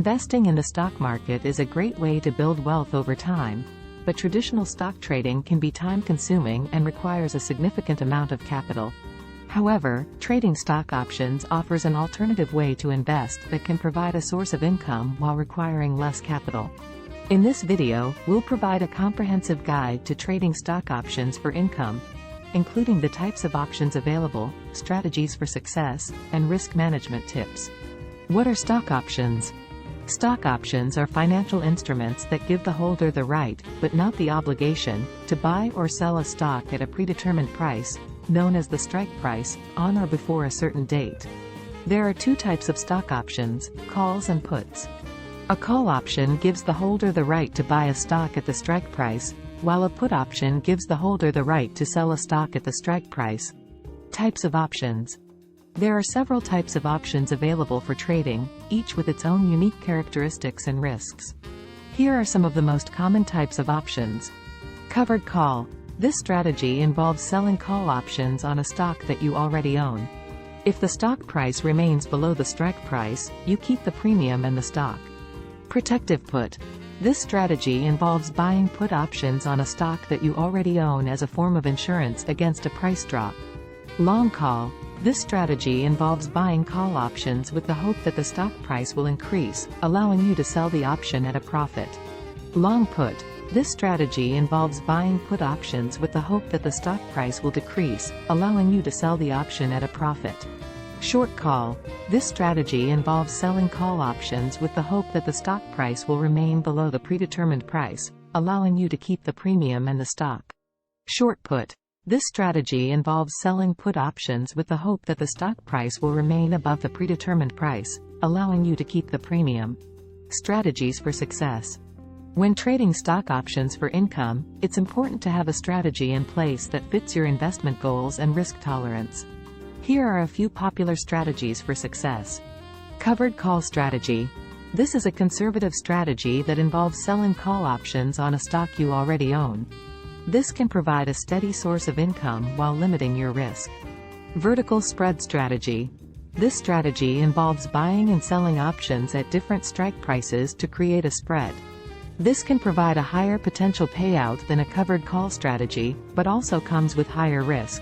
Investing in the stock market is a great way to build wealth over time, but traditional stock trading can be time-consuming and requires a significant amount of capital. However, trading stock options offers an alternative way to invest that can provide a source of income while requiring less capital. In this video, we'll provide a comprehensive guide to trading stock options for income, including the types of options available, strategies for success, and risk management tips. What are stock options? Stock options are financial instruments that give the holder the right, but not the obligation, to buy or sell a stock at a predetermined price, known as the strike price, on or before a certain date. There are two types of stock options, calls and puts. A call option gives the holder the right to buy a stock at the strike price, while a put option gives the holder the right to sell a stock at the strike price. Types of options. There are several types of options available for trading, each with its own unique characteristics and risks. Here are some of the most common types of options. Covered call. This strategy involves selling call options on a stock that you already own. If the stock price remains below the strike price, you keep the premium and the stock. Protective put. This strategy involves buying put options on a stock that you already own as a form of insurance against a price drop. Long call. This strategy involves buying call options with the hope that the stock price will increase, allowing you to sell the option at a profit. Long put. This strategy involves buying put options with the hope that the stock price will decrease, allowing you to sell the option at a profit. Short call. This strategy involves selling call options with the hope that the stock price will remain below the predetermined price, allowing you to keep the premium and the stock. Short put. This strategy involves selling put options with the hope that the stock price will remain above the predetermined price, allowing you to keep the premium. Strategies for success. When trading stock options for income, it's important to have a strategy in place that fits your investment goals and risk tolerance. Here are a few popular strategies for success. Covered call strategy. This is a conservative strategy that involves selling call options on a stock you already own. This can provide a steady source of income while limiting your risk. Vertical spread strategy. This strategy involves buying and selling options at different strike prices to create a spread. This can provide a higher potential payout than a covered call strategy, but also comes with higher risk.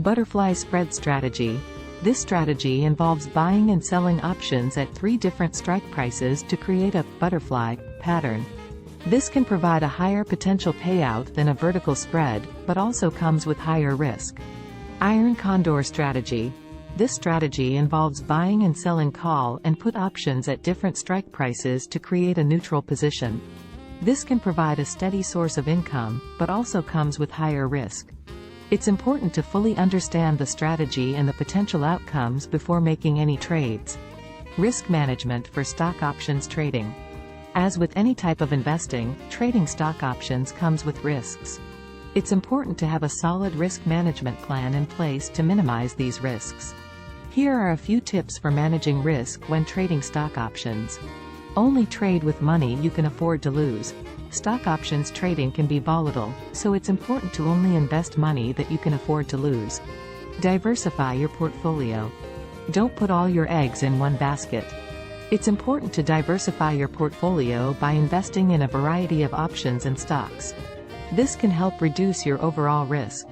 Butterfly spread strategy. This strategy involves buying and selling options at 3 different strike prices to create a butterfly pattern. This can provide a higher potential payout than a vertical spread, but also comes with higher risk. Iron condor strategy. This strategy involves buying and selling call and put options at different strike prices to create a neutral position. This can provide a steady source of income, but also comes with higher risk. It's important to fully understand the strategy and the potential outcomes before making any trades. Risk management for stock options trading. As with any type of investing, trading stock options comes with risks. It's important to have a solid risk management plan in place to minimize these risks. Here are a few tips for managing risk when trading stock options. Only trade with money you can afford to lose. Stock options trading can be volatile, so it's important to only invest money that you can afford to lose. Diversify your portfolio. Don't put all your eggs in one basket. It's important to diversify your portfolio by investing in a variety of options and stocks. This can help reduce your overall risk.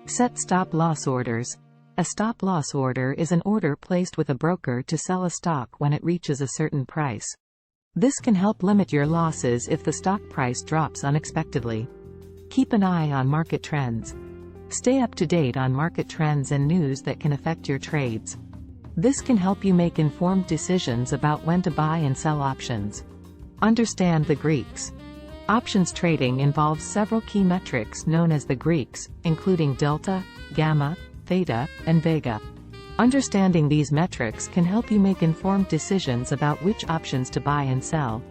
Set stop-loss orders. A stop-loss order is an order placed with a broker to sell a stock when it reaches a certain price. This can help limit your losses if the stock price drops unexpectedly. Keep an eye on market trends. Stay up to date on market trends and news that can affect your trades. This can help you make informed decisions about when to buy and sell options. Understand the Greeks. Options trading involves several key metrics known as the Greeks, including delta, gamma, theta, and vega. Understanding these metrics can help you make informed decisions about which options to buy and sell.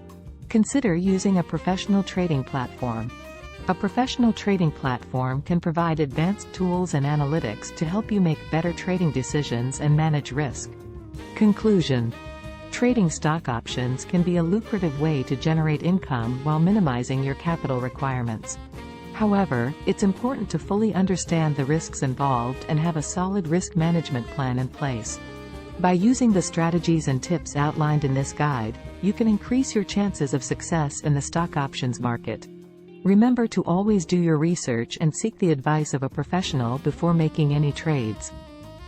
Consider using a professional trading platform. A professional trading platform can provide advanced tools and analytics to help you make better trading decisions and manage risk. Conclusion. Trading stock options can be a lucrative way to generate income while minimizing your capital requirements. However, it's important to fully understand the risks involved and have a solid risk management plan in place. By using the strategies and tips outlined in this guide, you can increase your chances of success in the stock options market. Remember to always do your research and seek the advice of a professional before making any trades.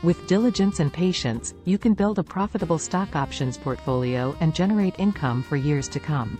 With diligence and patience, you can build a profitable stock options portfolio and generate income for years to come.